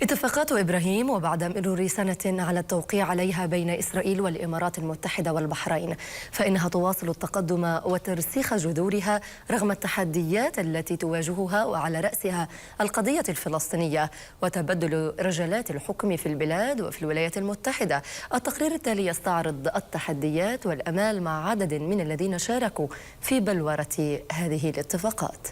اتفاقات ابراهيم وبعد مرور سنة على التوقيع عليها بين إسرائيل والإمارات المتحدة والبحرين، فإنها تواصل التقدم وترسيخ جذورها رغم التحديات التي تواجهها، وعلى رأسها القضية الفلسطينية وتبدل رجلات الحكم في البلاد وفي الولايات المتحدة. التقرير التالي يستعرض التحديات والأمال مع عدد من الذين شاركوا في بلورة هذه الاتفاقات.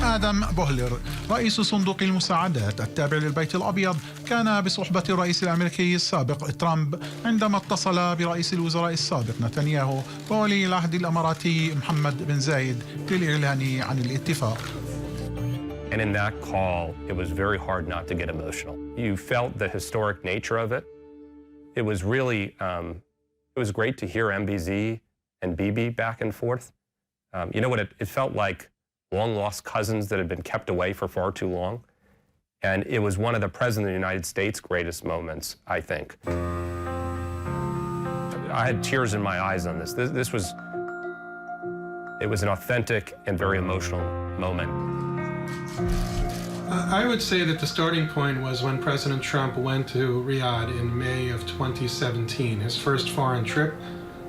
آدم بوهلر رئيس صندوق المساعدات التابع للبيت الأبيض كان بصحبة الرئيس الأمريكي السابق ترامب عندما اتصل برئيس الوزراء السابق نتنياهو وولي العهد الإماراتي محمد بن زايد للإعلان عن الاتفاق. And in that call, it was very hard not to get emotional. You felt the historic nature of it. It was really, it was great to hear MBZ and BB back and forth. You know what, it felt like long-lost cousins that had been kept away for far too long. And it was one of the President of the United States' greatest moments, I think. I had tears in my eyes on this. It was an authentic and very emotional moment. I would say that the starting point was when President Trump went to Riyadh in May of 2017, his first foreign trip,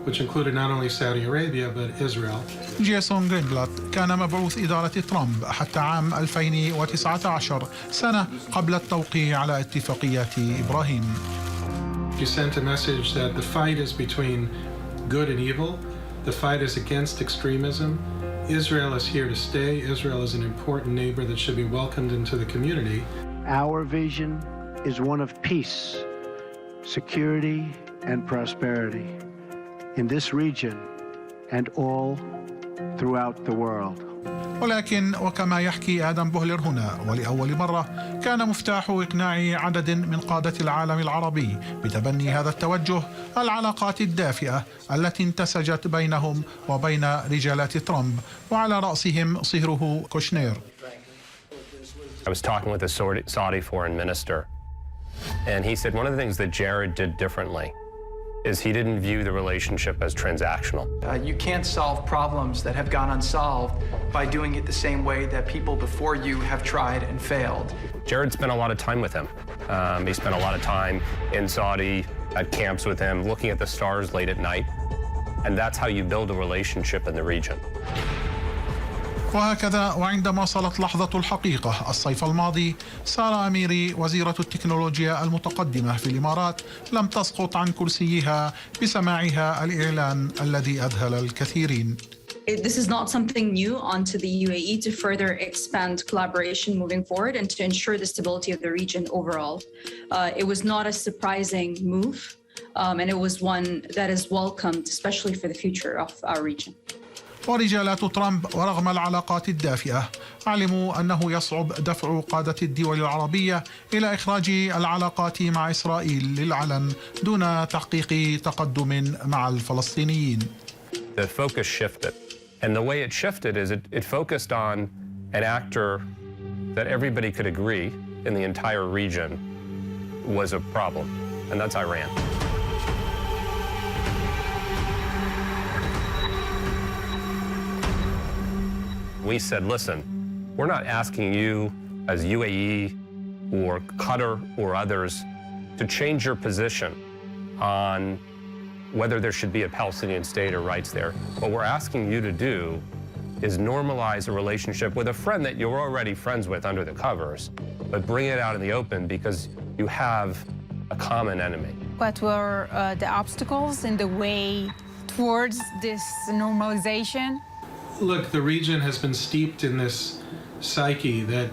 which included not only Saudi Arabia but Israel. جيسون جرينبلات كان مبعوث إدارة ترامب حتى عام 2019 سنة قبل التوقيع على اتفاقيات إبراهيم. He sent a message that the fight is between good and evil. The fight is against extremism. Israel is here to stay. Israel is an important neighbor that should be welcomed into the community. Our vision is one of peace, security, and prosperity in this region and all throughout the world. ولكن وكما يحكي آدم بوهلر هنا ولأول مرة كان مفتاح إقناع عدد من قادة العالم العربي بتبني هذا التوجه العلاقات الدافئة التي انتسجت بينهم وبين رجالات ترامب وعلى رأسهم صهره كوشنير. I was talking with the Saudi foreign minister, and he said one of the things that Jared did differently is he didn't view the relationship as transactional. You can't solve problems that have gone unsolved by doing it the same way that people before you have tried and failed. Jared spent a lot of time with him. He spent a lot of time in Saudi at camps with him, looking at the stars late at night. And that's how you build a relationship in the region. وهكذا وعندما وصلت لحظة الحقيقة الصيف الماضي سارة أميري وزيرة التكنولوجيا المتقدمة في الإمارات لم تسقط عن كرسيها بسماعها الإعلان الذي أذهل الكثيرين. This is not something new onto the UAE to further expand collaboration moving forward and to ensure the stability of the region overall. It was not a surprising move, and it was one that is welcomed, especially for the future of our region. ورجالات ترامب ورغم العلاقات الدافئة علموا أنه يصعب دفع قادة الدول العربية إلى إخراج العلاقات مع إسرائيل للعلن دون تحقيق تقدم مع الفلسطينيين. The focus shifted, and the way it shifted is it focused on an actor that everybody could agree in the entire region was a problem, and that's Iran. We said, listen, we're not asking you as UAE or Qatar or others to change your position on whether there should be a Palestinian state or rights there. What we're asking you to do is normalize a relationship with a friend that you're already friends with under the covers, but bring it out in the open because you have a common enemy. What were the obstacles in the way towards this normalization? Look, the region has been steeped in this psyche that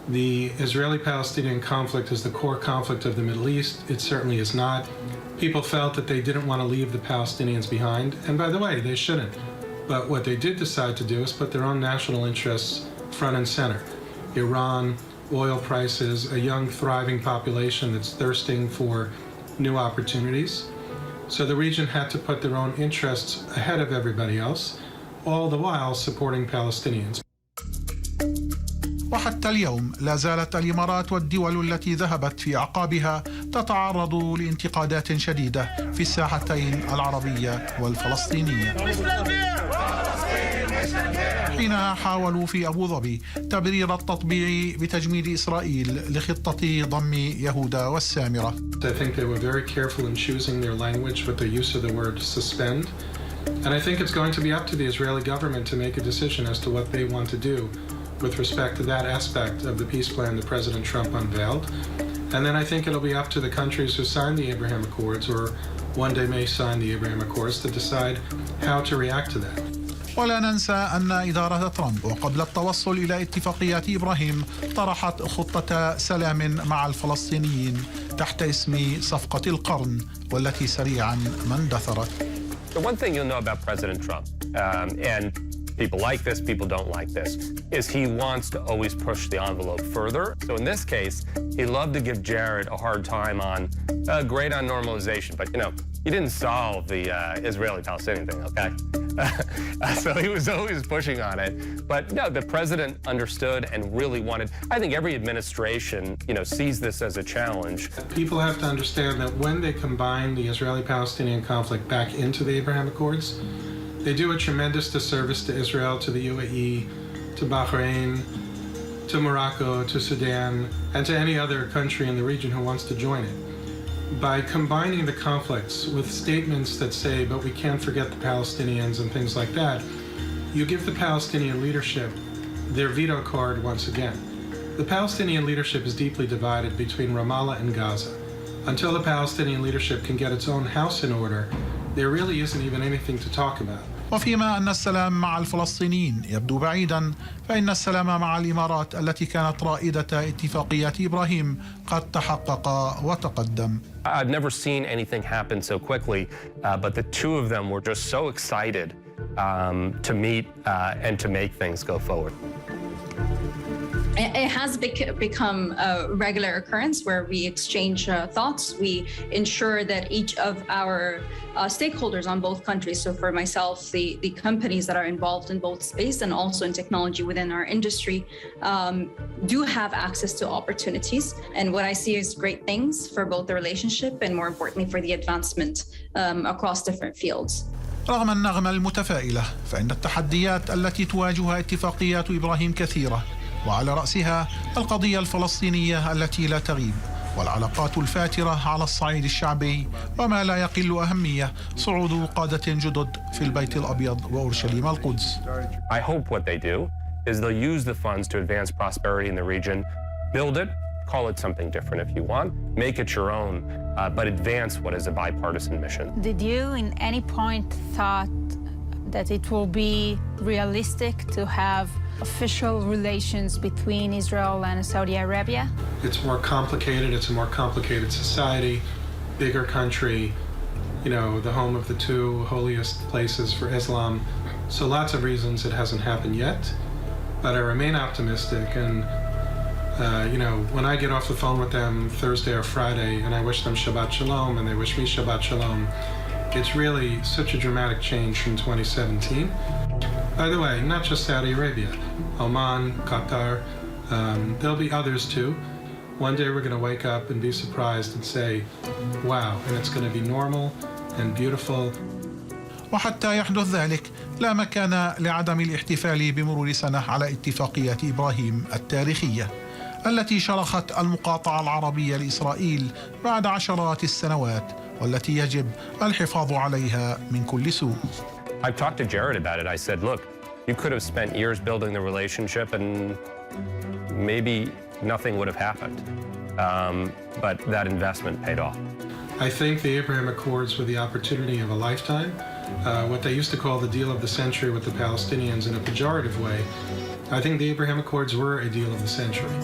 the Israeli-Palestinian conflict is the core conflict of the Middle East. It certainly is not. People felt that they didn't want to leave the Palestinians behind, and by the way, they shouldn't. But what they did decide to do is put their own national interests front and center. Iran, oil prices, a young, thriving population that's thirsting for new opportunities. So the region had to put their own interests ahead of everybody else, all the while supporting Palestinians. وحتى اليوم لا زالت الإمارات والدول التي ذهبت في أعقابها تتعرض لانتقادات شديدة في الساحتين العربية والفلسطينية. حينها حاولوا في أبو ظبي تبرير التطبيع بتجميد إسرائيل لخطة ضم يهودا والسامرة. I think they were very careful in choosing their language with the use of the word suspend. And I think it's going to be up to the Israeli government to make a decision as to what they want to do with respect to that aspect of the peace plan that President Trump unveiled. And then I think it'll be up to the countries who signed the Abraham Accords or one day may sign the Abraham Accords to decide how to react to that. ولا ننسى أن إدارة ترامب وقبل التوصل إلى اتفاقيات إبراهيم طرحت خطة سلام مع الفلسطينيين تحت اسم صفقة القرن والتي سريعا ما اندثرت. The one thing you'll know about President Trump, and people like this, people don't like this, is he wants to always push the envelope further. So in this case, he loved to give Jared a hard time on great on normalization, but you didn't solve the Israeli-Palestinian thing, okay? So he was always pushing on it. But no, the president understood and really wanted, I think every administration, sees this as a challenge. People have to understand that when they combine the Israeli-Palestinian conflict back into the Abraham Accords, they do a tremendous disservice to Israel, to the UAE, to Bahrain, to Morocco, to Sudan, and to any other country in the region who wants to join it. By combining the conflicts with statements that say, but we can't forget the Palestinians and things like that, you give the Palestinian leadership their veto card once again. The Palestinian leadership is deeply divided between Ramallah and Gaza. Until the Palestinian leadership can get its own house in order, there really isn't even anything to talk about. وفيما أن السلام مع الفلسطينيين يبدو بعيدا، فإن السلام مع الإمارات التي كانت رائدة اتفاقيات إبراهيم قد تحقق وتقدم. I've never seen anything happen so quickly, but the two of them were just so excited to meet and to make things go forward. It has become a regular occurrence where we exchange thoughts. We ensure that each of our stakeholders on both countries, so for myself, the companies that are involved in both space and also in technology within our industry, do have access to opportunities. And what I see is great things for both the relationship and more importantly for the advancement across different fields. رغم النغمة المتفائلة، فإن التحديات التي تواجهها اتفاقيات إبراهيم كثيرة، وعلى رأسها القضية الفلسطينية التي لا تغيب، والعلاقات الفاترة على الصعيد الشعبي، وما لا يقل أهمية صعود قادة جدد في البيت الأبيض وأورشليم القدس. I hope what they do is they'll use the funds to advance prosperity in the region, build it, call it something different if you want, make it your own, but advance what is a bipartisan mission. Did you in any point thought that it will be realistic to have official relations between Israel and Saudi Arabia? It's more complicated. It's a more complicated society, bigger country, the home of the two holiest places for Islam. So lots of reasons it hasn't happened yet, but I remain optimistic. And, when I get off the phone with them Thursday or Friday and I wish them Shabbat Shalom and they wish me Shabbat Shalom, it's really such a dramatic change from 2017. By the way, not just Saudi Arabia, Oman, Qatar, there'll be others too. One day we're going to wake up and be surprised and say, wow, and it's going to be normal and beautiful. وحتى يحدث ذلك لا مكان لعدم الاحتفال بمرور سنة على اتفاقيات إبراهيم التاريخية التي شرخت المقاطعة العربية لإسرائيل بعد عشرات السنوات، والتي يجب الحفاظ عليها من كل سوء. I've talked to Jared about it. I said, look, you could have spent years building the relationship and maybe nothing would have happened. But that investment paid off. I think the Abraham Accords were the opportunity of a lifetime. What they used to call the deal of the century with the Palestinians in a pejorative way. I think the Abraham Accords were a deal of the century.